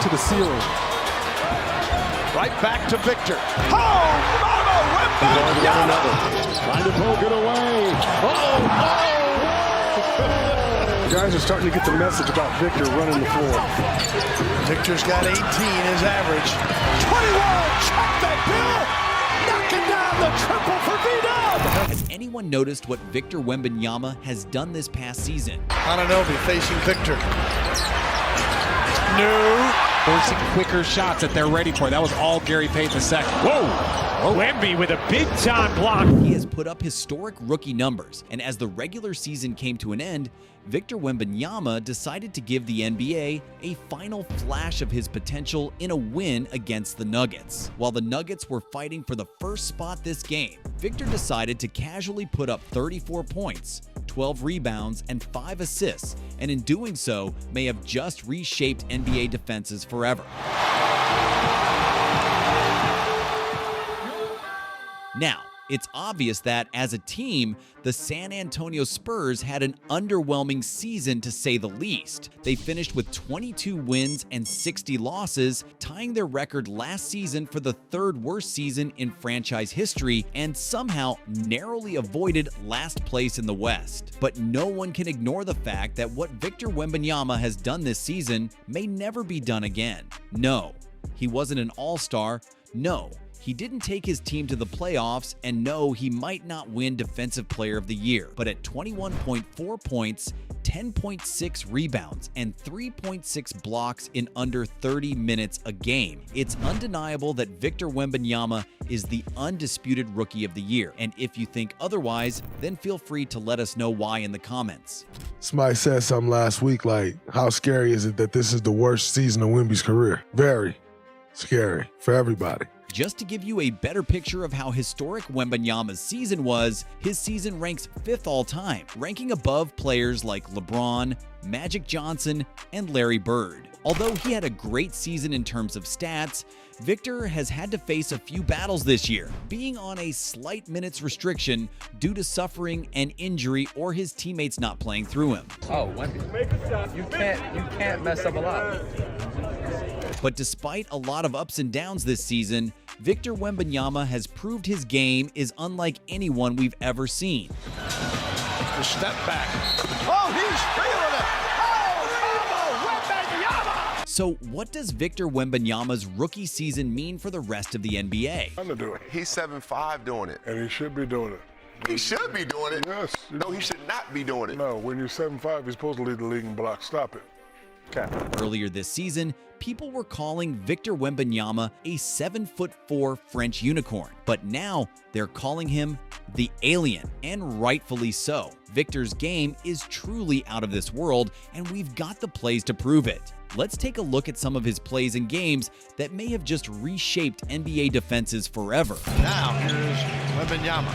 to the ceiling. Right back to Victor. Oh, mama, Wembanyama! Trying to poke it away. Oh! Guys are starting to get the message about Victor running the floor. Victor's got 18 his average. 21, check that bill! Knocking down the triple for V-Dub! Has anyone noticed what Victor Wembanyama has done this past season? Ananobi facing Victor. No. Forcing quicker shots that they're ready for. That was all Gary Payton II. Whoa! Wemby with a big-time block. He has put up historic rookie numbers, and as the regular season came to an end, Victor Wembanyama decided to give the NBA a final flash of his potential in a win against the Nuggets. While the Nuggets were fighting for the first spot this game, Victor decided to casually put up 34 points, 12 rebounds, and 5 assists, and in doing so, may have just reshaped NBA defenses forever. Now, it's obvious that, as a team, the San Antonio Spurs had an underwhelming season to say the least. They finished with 22 wins and 60 losses, tying their record last season for the third worst season in franchise history, and somehow narrowly avoided last place in the West. But no one can ignore the fact that what Victor Wembanyama has done this season may never be done again. No, he wasn't an all-star. No, he didn't take his team to the playoffs, and no, he might not win Defensive Player of the Year. But at 21.4 points, 10.6 rebounds, and 3.6 blocks in under 30 minutes a game, it's undeniable that Victor Wembanyama is the undisputed Rookie of the Year. And if you think otherwise, then feel free to let us know why in the comments. Somebody said something last week like, how scary is it that this is the worst season of Wemby's career? Very scary for everybody. Just to give you a better picture of how historic Wembanyama's season was, his season ranks 5th all-time, ranking above players like LeBron, Magic Johnson, and Larry Bird. Although he had a great season in terms of stats, Victor has had to face a few battles this year, being on a slight minutes restriction due to suffering an injury or his teammates not playing through him. Oh, Wemby, you can't mess up a lot. But despite a lot of ups and downs this season, Victor Wembanyama has proved his game is unlike anyone we've ever seen. The step back. Oh, he's feeling it. Oh, Wembanyama! So what does Victor Wembanyama's rookie season mean for the rest of the NBA? I'm gonna do it. He's 7'5" doing it. And he should be doing it. He should be doing it. Yes. No, he should not be doing it. No, when you're 7'5", you're supposed to lead the league in blocks. Stop it. Okay. Earlier this season, people were calling Victor Wembanyama a 7'4" French unicorn, but now they're calling him the alien, and rightfully so. Victor's game is truly out of this world, and we've got the plays to prove it. Let's take a look at some of his plays and games that may have just reshaped NBA defenses forever. Now here's Wembanyama.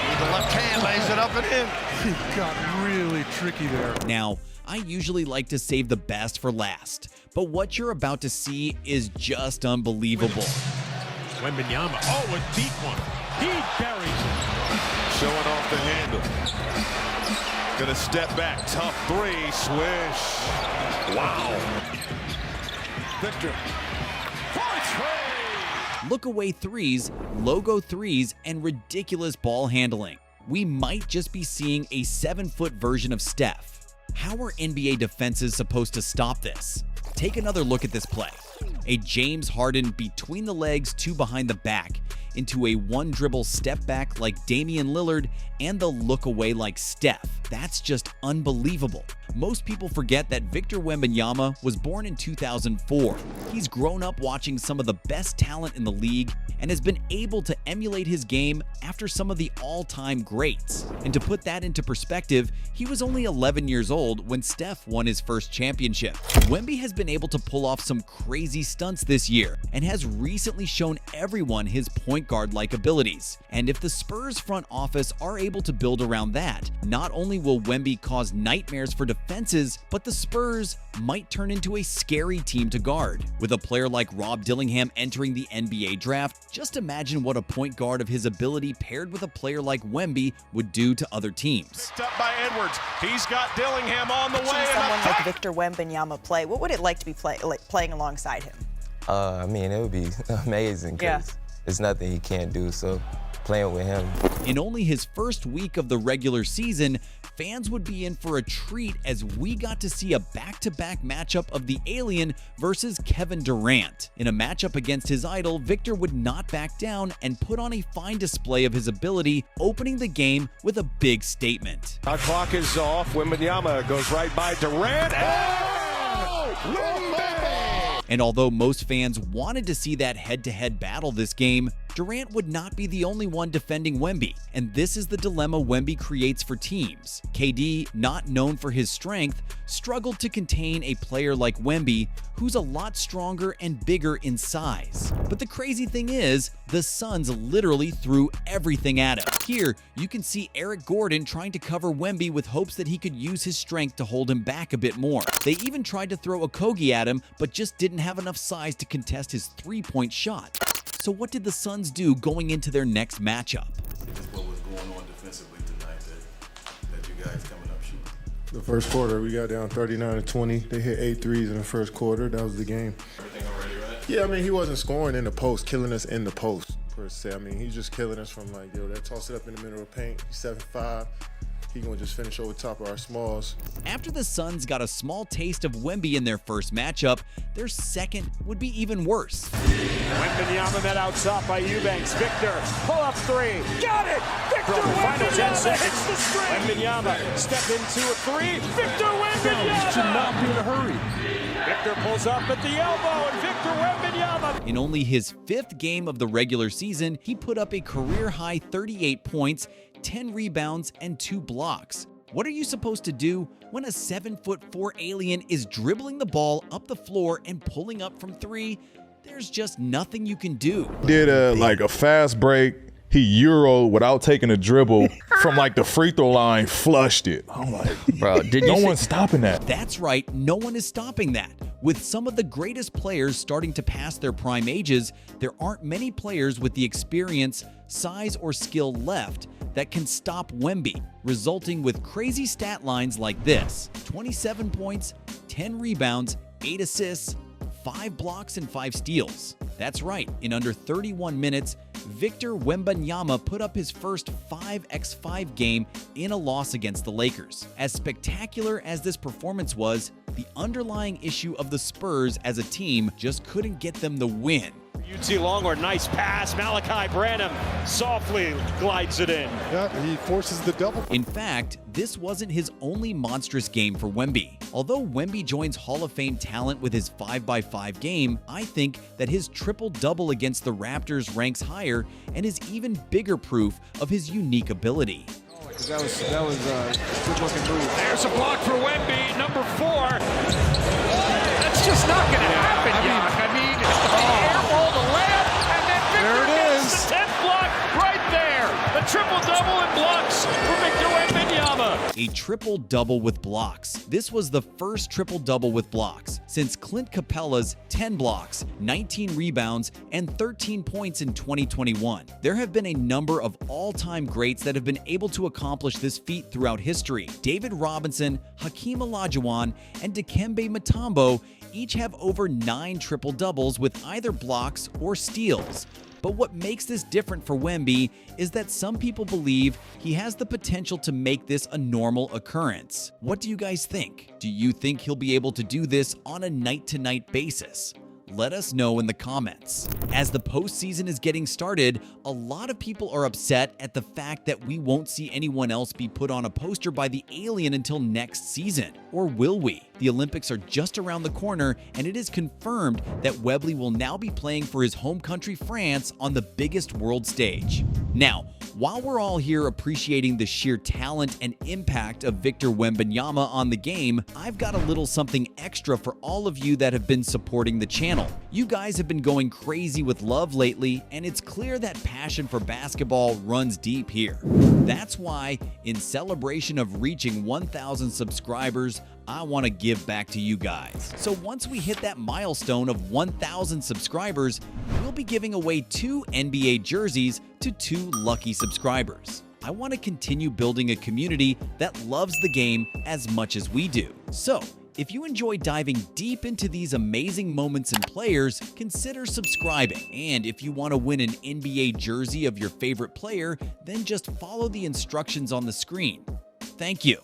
With the left hand, lays it up and in. He got really tricky there. Now, I usually like to save the best for last, but what you're about to see is just unbelievable. Wembanyama, oh, a deep one. He buries it. Showing off the handle. Gonna step back, tough three, swish. Wow. Victor. Look away threes, logo threes, and ridiculous ball handling. We might just be seeing a 7-foot version of Steph. How are NBA defenses supposed to stop this? Take another look at this play. A James Harden between the legs, 2 behind the back, into a 1-dribble step back like Damian Lillard, and the look away like Steph. That's just unbelievable. Most people forget that Victor Wembanyama was born in 2004. He's grown up watching some of the best talent in the league and has been able to emulate his game after some of the all-time greats. And to put that into perspective, he was only 11 years old when Steph won his first championship. Wemby has been able to pull off some crazy stunts this year and has recently shown everyone his point point guard-like abilities. And if the Spurs front office are able to build around that, not only will Wemby cause nightmares for defenses, but the Spurs might turn into a scary team to guard. With a player like Rob Dillingham entering the NBA draft, just imagine what a point guard of his ability paired with a player like Wemby would do to other teams. Picked up by Edwards. He's got Dillingham on the way. Someone like Victor Wembanyama play. What would it like to be playing alongside him? I mean, it would be amazing because there's nothing he can't do. So playing with him. In only his first week of the regular season, fans would be in for a treat as we got to see a back-to-back matchup of the alien versus Kevin Durant. In a matchup against his idol, Victor would not back down and put on a fine display of his ability, opening the game with a big statement. Our clock is off. Wembanyama goes right by Durant. And although most fans wanted to see that head-to-head battle this game, Durant would not be the only one defending Wemby, and this is the dilemma Wemby creates for teams. KD, not known for his strength, struggled to contain a player like Wemby, who's a lot stronger and bigger in size. But the crazy thing is, the Suns literally threw everything at him. Here, you can see Eric Gordon trying to cover Wemby with hopes that he could use his strength to hold him back a bit more. They even tried to throw a Kogi at him, but just didn't have enough size to contest his three-point shot. So what did the Suns do going into their next matchup? What was going on defensively tonight that you guys coming up shooting? The first quarter, we got down 39-20. They hit 8 threes in the first quarter. That was the game. Everything already right? Yeah, I mean, he wasn't scoring in the post, killing us in the post, per se. I mean, he's just killing us from, like, yo, that toss it up in the middle of the paint. He's 7'5". He gonna just finish over top of our smalls. After the Suns got a small taste of Wemby in their first matchup, their second would be even worse. Wembanyama met out top by Eubanks. Victor, pull up three. Got it! Victor Wembanyama 10 seconds. Wembanyama step into a three. Victor Wembanyama! Should not be in a hurry. Victor pulls up at the elbow, and Victor Wembanyama. In only his 5th game of the regular season, he put up a career-high 38 points, 10 rebounds, and 2 blocks. What are you supposed to do when a 7'4" alien is dribbling the ball up the floor and pulling up from 3? There's just nothing you can do. Did a fast break. He Euroed without taking a dribble from like the free throw line, flushed it. I'm like, bro, no one's stopping that. That's right, no one is stopping that. With some of the greatest players starting to pass their prime ages, there aren't many players with the experience, size, or skill left that can stop Wemby, resulting with crazy stat lines like this: 27 points, 10 rebounds, 8 assists, 5 blocks, and 5 steals. That's right, in under 31 minutes, Victor Wembanyama put up his first 5x5 game in a loss against the Lakers. As spectacular as this performance was, the underlying issue of the Spurs as a team just couldn't get them the win. UT Longhorn, nice pass. Malachi Branham softly glides it in. Yeah, he forces the double. In fact, this wasn't his only monstrous game for Wemby. Although Wemby joins Hall of Fame talent with his 5x5 game, I think that his triple-double against the Raptors ranks higher and is even bigger proof of his unique ability. That was a good-looking move. There's a block for Wemby, number 4. That's just not going to happen, Yak. I mean, airball the layup, and then Victor gets the 10th block right there. The triple-double in blocks for Victor Wembanyama. A triple-double with blocks. This was the first triple-double with blocks since Clint Capella's 10 blocks, 19 rebounds, and 13 points in 2021. There have been a number of all-time greats that have been able to accomplish this feat throughout history. David Robinson, Hakeem Olajuwon, and Dikembe Mutombo each have over 9 triple-doubles with either blocks or steals. But what makes this different for Wemby is that some people believe he has the potential to make this a normal occurrence. What do you guys think? Do you think he'll be able to do this on a night-to-night basis? Let us know in the comments. As the postseason is getting started, a lot of people are upset at the fact that we won't see anyone else be put on a poster by the alien until next season. Or will we? The Olympics are just around the corner, and it is confirmed that Wemby will now be playing for his home country, France, on the biggest world stage. Now, while we're all here appreciating the sheer talent and impact of Victor Wembanyama on the game, I've got a little something extra for all of you that have been supporting the channel. You guys have been going crazy with love lately, and it's clear that passion for basketball runs deep here. That's why, in celebration of reaching 1,000 subscribers, I want to give back to you guys. So once we hit that milestone of 1,000 subscribers, we'll be giving away 2 NBA jerseys to 2 lucky subscribers. I want to continue building a community that loves the game as much as we do. So, if you enjoy diving deep into these amazing moments and players, consider subscribing. And if you want to win an NBA jersey of your favorite player, then just follow the instructions on the screen. Thank you.